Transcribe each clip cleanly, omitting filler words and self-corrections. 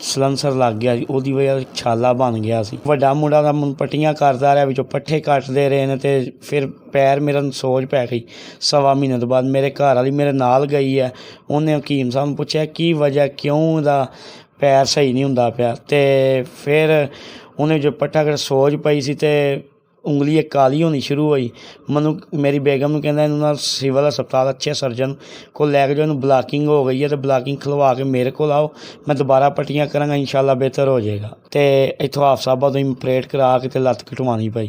Silencer ਲੱਗ ਗਿਆ ਜੀ। ਉਹਦੀ ਵਜ੍ਹਾ ਛਾਲਾ ਬਣ ਗਿਆ ਸੀ। ਵੱਡਾ ਮੁੰਡਾ ਤਾਂ ਮੈਨੂੰ ਪੱਟੀਆਂ ਕਰਦਾ ਰਿਹਾ, ਵਿੱਚੋਂ ਪੱਠੇ ਕੱਟਦੇ ਰਹੇ ਨੇ, ਅਤੇ ਫਿਰ ਪੈਰ ਮੇਰਾ ਸੋਜ ਪੈ ਗਈ। ਸਵਾ ਮਹੀਨੇ ਤੋਂ ਬਾਅਦ ਮੇਰੇ ਘਰ ਵਾਲੀ ਮੇਰੇ ਨਾਲ ਗਈ ਹੈ। ਉਹਨੇ ਹਕੀਮ ਸਾਹਿਬ ਨੂੰ ਪੁੱਛਿਆ ਕੀ ਵਜ੍ਹਾ, ਕਿਉਂ ਉਹਦਾ ਪੈਰ ਸਹੀ ਨਹੀਂ ਹੁੰਦਾ ਪਿਆ। ਅਤੇ ਫਿਰ ਉਹਨੇ ਜੋ ਪੱਠਾ ਕਰ ਸੋਜ ਪਈ ਸੀ ਅਤੇ ਉਂਗਲੀ ਇੱਕ ਕਾਲੀ ਹੋਣੀ ਸ਼ੁਰੂ ਹੋਈ। ਮੈਨੂੰ ਮੇਰੀ ਬੇਗਮ ਨੂੰ ਕਹਿੰਦਾ ਇਹਨੂੰ ਨਾ ਸਿਵਲ ਹਸਪਤਾਲ ਅੱਛੇ ਸਰਜਨ ਕੋਲ ਲੈ ਕੇ ਜਾਓ, ਇਹਨੂੰ ਬਲਾਕਿੰਗ ਹੋ ਗਈ ਹੈ ਅਤੇ ਬਲਾਕਿੰਗ ਖਲਵਾ ਕੇ ਮੇਰੇ ਕੋਲ ਆਓ, ਮੈਂ ਦੁਬਾਰਾ ਪੱਟੀਆਂ ਕਰਾਂਗਾ, ਇੰਸ਼ਾਅੱਲਾ ਬਿਹਤਰ ਹੋ ਜਾਏਗਾ। ਅਤੇ ਇੱਥੋਂ ਹਾਫਸਾਬਾਦ ਤੋਂ ਇੰਪਰੇਟ ਕਰਾ ਕੇ ਅਤੇ ਲੱਤ ਕਟਵਾਉਣੀ ਪਈ।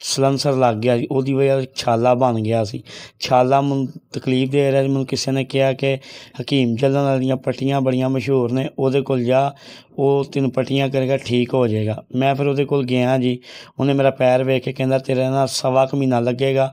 ਸਲੰਸਰ ਲੱਗ ਗਿਆ ਜੀ। ਉਹਦੀ ਵਜ੍ਹਾ ਛਾਲਾ ਬਣ ਗਿਆ ਸੀ। ਛਾਲਾ ਮੈਨੂੰ ਤਕਲੀਫ ਦੇ ਰਿਹਾ ਸੀ। ਮੈਨੂੰ ਕਿਸੇ ਨੇ ਕਿਹਾ ਕਿ ਹਕੀਮ ਜੱਲਨ ਵਾਲੀਆਂ ਪੱਟੀਆਂ ਬੜੀਆਂ ਮਸ਼ਹੂਰ ਨੇ, ਉਹਦੇ ਕੋਲ ਜਾ, ਉਹ ਤੈਨੂੰ ਪੱਟੀਆਂ ਕਰੇਗਾ, ਠੀਕ ਹੋ ਜਾਏਗਾ। ਮੈਂ ਫਿਰ ਉਹਦੇ ਕੋਲ ਗਿਆ ਜੀ। ਉਹਨੇ ਮੇਰਾ ਪੈਰ ਵੇਖ ਕੇ ਕਹਿੰਦਾ ਤੇਰੇ ਨਾਲ ਸਵਾ ਕੁ ਮਹੀਨਾ ਲੱਗੇਗਾ,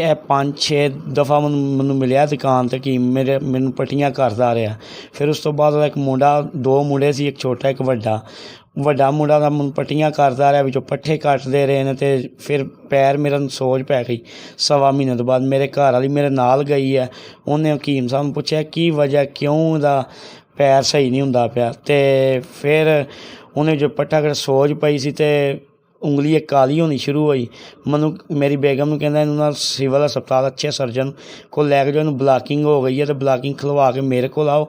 ਇਹ 5-6 ਦਫਾ ਮੈਨੂੰ ਮਿਲਿਆ ਦੁਕਾਨ 'ਤੇ ਕਿ ਮੈਨੂੰ ਪੱਟੀਆਂ ਕਰਦਾ ਰਿਹਾ। ਫਿਰ ਉਸ ਤੋਂ ਬਾਅਦ ਇੱਕ ਮੁੰਡਾ, ਦੋ ਮੁੰਡੇ ਸੀ, ਇੱਕ ਛੋਟਾ ਇੱਕ ਵੱਡਾ। ਵੱਡਾ ਮੁੰਡਾ ਦਾ ਮੈਨੂੰ ਪੱਟੀਆਂ ਕਰਦਾ ਰਿਹਾ, ਵਿੱਚੋਂ ਪੱਠੇ ਕੱਟਦੇ ਰਹੇ ਨੇ, ਅਤੇ ਫਿਰ ਪੈਰ ਮੇਰਾ ਸੋਜ ਪੈ ਗਈ। ਸਵਾ ਮਹੀਨੇ ਤੋਂ ਬਾਅਦ ਮੇਰੇ ਘਰ ਵਾਲੀ ਮੇਰੇ ਨਾਲ ਗਈ ਹੈ। ਉਹਨੇ ਹਕੀਮ ਸਾਹਿਬ ਨੂੰ ਪੁੱਛਿਆ ਕੀ ਵਜ੍ਹਾ, ਕਿਉਂ ਉਹਦਾ ਪੈਰ ਸਹੀ ਨਹੀਂ ਹੁੰਦਾ ਪਿਆ। ਅਤੇ ਫਿਰ ਉਹਨੇ ਜੋ ਪੱਠਾ ਕਰ ਸੋਜ ਪਈ ਸੀ ਅਤੇ ਉਂਗਲੀ ਇੱਕ ਕਾਲੀ ਹੋਣੀ ਸ਼ੁਰੂ ਹੋਈ। ਮੈਨੂੰ ਮੇਰੀ ਬੇਗਮ ਨੂੰ ਕਹਿੰਦਾ ਇਹਨੂੰ ਨਾ ਸਿਵਲ ਹਸਪਤਾਲ ਅੱਛੇ ਸਰਜਨ ਕੋਲ ਲੈ ਕੇ ਜਾਓ, ਇਹਨੂੰ ਬਲਾਕਿੰਗ ਹੋ ਗਈ ਹੈ ਅਤੇ ਬਲਾਕਿੰਗ ਖਲਵਾ ਕੇ ਮੇਰੇ ਕੋਲ ਆਓ,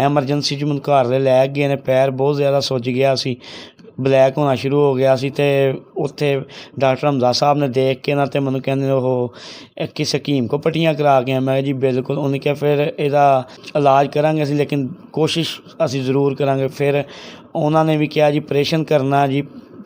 ਐਮਰਜੈਂਸੀ 'ਚ ਮੈਨੂੰ ਘਰ ਦੇ ਲੈ ਗਏ ਨੇ। ਪੈਰ ਬਹੁਤ ਜ਼ਿਆਦਾ ਸੁੱਜ ਗਿਆ ਸੀ, ਬਲੈਕ ਹੋਣਾ ਸ਼ੁਰੂ ਹੋ ਗਿਆ ਸੀ। ਅਤੇ ਉੱਥੇ ਡਾਕਟਰ ਹਮਜ਼ਾ ਸਾਹਿਬ ਨੇ ਦੇਖ ਕੇ ਨਾ ਅਤੇ ਮੈਨੂੰ ਕਹਿੰਦੇ ਉਹ ਕਿਸ ਹਕੀਮ ਕੋ ਪੱਟੀਆਂ ਕਰਾ ਕੇ। ਮੈਂ ਜੀ ਬਿਲਕੁਲ। ਉਹਨੇ ਕਿਹਾ ਫਿਰ ਇਹਦਾ ਇਲਾਜ ਕਰਾਂਗੇ ਅਸੀਂ, ਲੇਕਿਨ ਕੋਸ਼ਿਸ਼ ਅਸੀਂ ਜ਼ਰੂਰ ਕਰਾਂਗੇ। ਫਿਰ ਉਹਨਾਂ ਨੇ ਵੀ ਕਿਹਾ ਜੀ ਆਪਰੇਸ਼ਨ ਕਰਨਾ ਜੀ,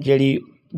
ਜਿਹੜੀ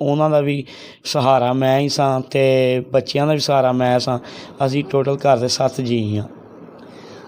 ਉਹਨਾਂ ਦਾ ਵੀ ਸਹਾਰਾ ਮੈਂ ਹੀ ਸਾਂ ਅਤੇ ਬੱਚਿਆਂ ਦਾ ਵੀ ਸਹਾਰਾ ਮੈਂ ਸਾਂ। ਅਸੀਂ ਟੋਟਲ ਘਰ ਦੇ 7 ਜੀ ਹਾਂ।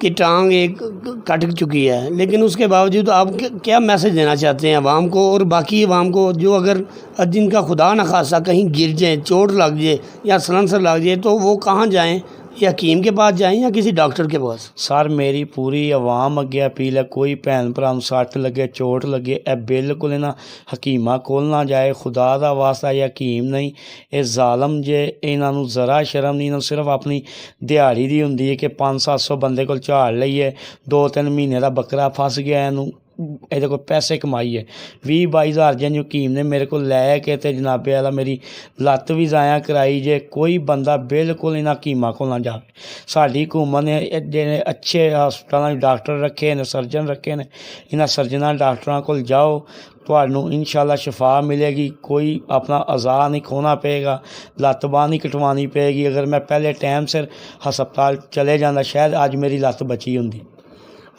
کی ٹانگ ایک کٹ چکی ہے، لیکن اس کے باوجود آپ کیا میسج دینا چاہتے ہیں عوام کو اور باقی عوام کو جو اگر جن کا خدا نخواستہ کہیں گر جائیں، چوٹ لگ جائے یا سلنسر لگ جائے تو وہ کہاں جائیں؟ یا حکیم کے پاس جائیں یا کسی ڈاکٹر کے پاس؟ سر میری پوری عوام اگے اپیل ہے، کوئی بھن بھرا نوں سٹ لگے چوٹ لگے اے بالکل انہاں حکیماں کول نہ جائے، خدا دا واسطہ یہ حکیم نہیں، اے ظالم جے، انہاں نوں ذرا شرم نہیں، انہاں صرف اپنی دیہڑی دی ہوندی ہے کہ 500-700 بندے کول جھاڑ لئیے، 2-3 مہینے دا بکرا پھس گیا اینوں یہ کوئی پیسے کمائیے۔ 20-22 ہزار جن حکیم نے میرے کو لے کے تے جناب والا میری لت بھی ضائع کرائی جے، کوئی بندہ بالکل انہاں حکیماں کو نہ جاوے۔ ساڈی حکومت نے جڑے اچھے ہسپتالاں ڈاکٹر رکھے نے، سرجن رکھے نے، انہاں سرجناں ڈاکٹراں کول جاؤ، تہانوں انشاءاللہ شفا ملے گی، کوئی اپنا اعضاء نہیں کھونا پے گا، لت باہ نہیں کٹوانی پے گی۔ اگر میں پہلے ٹائم سر ہسپتال چلے جانا شاید آج میری لت بچی ہوندی۔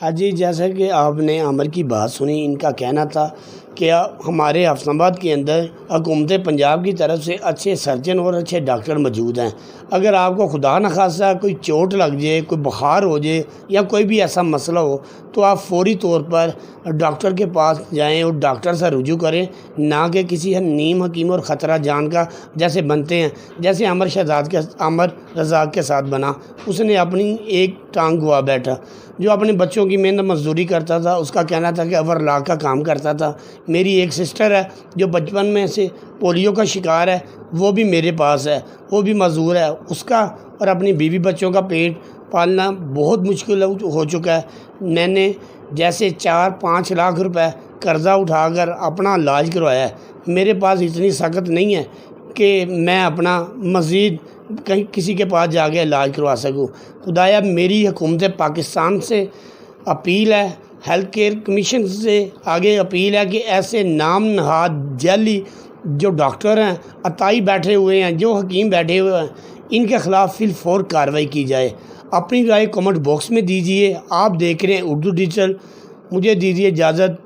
جی جیسا کہ آپ نے عامر کی بات سنی، ان کا کہنا تھا کہ ہمارے حفظ آباد کے اندر حکومت پنجاب کی طرف سے اچھے سرجن اور اچھے ڈاکٹر موجود ہیں۔ اگر آپ کو خدا نخواستہ کوئی چوٹ لگ جائے، کوئی بخار ہو جائے یا کوئی بھی ایسا مسئلہ ہو تو آپ فوری طور پر ڈاکٹر کے پاس جائیں اور ڈاکٹر سے رجوع کریں، نہ کہ کسی نیم حکیم اور خطرہ جان کا جیسے بنتے ہیں، جیسے عمر رزاق کے ساتھ بنا۔ اس نے اپنی ایک ٹانگ گوا بیٹھا، جو اپنے بچوں کی محنت مزدوری کرتا تھا، اس کا کہنا تھا کہ اوورلاک کا کام کرتا تھا۔ میری ایک سسٹر ہے جو بچپن میں سے پولیو کا شکار ہے، وہ بھی میرے پاس ہے، وہ بھی معذور ہے، اس کا اور اپنی بیوی بچوں کا پیٹ پالنا بہت مشکل ہو چکا ہے۔ میں نے جیسے 4-5 لاکھ روپے قرضہ اٹھا کر اپنا علاج کروایا ہے۔ میرے پاس اتنی سخت نہیں ہے کہ میں اپنا مزید کہیں کسی کے پاس جا کے علاج کروا سکوں۔ خدایا میری حکومت پاکستان سے اپیل ہے، ہیلتھ کیئر کمیشن سے آگے اپیل ہے کہ ایسے نام نہاد جعلی جو ڈاکٹر ہیں، عطائی بیٹھے ہوئے ہیں، جو حکیم بیٹھے ہوئے ہیں، ان کے خلاف فی الفور کارروائی کی جائے۔ اپنی رائے کمنٹ باکس میں دیجئے۔ آپ دیکھ رہے ہیں اردو ڈیجیٹل۔ مجھے دیجیے اجازت۔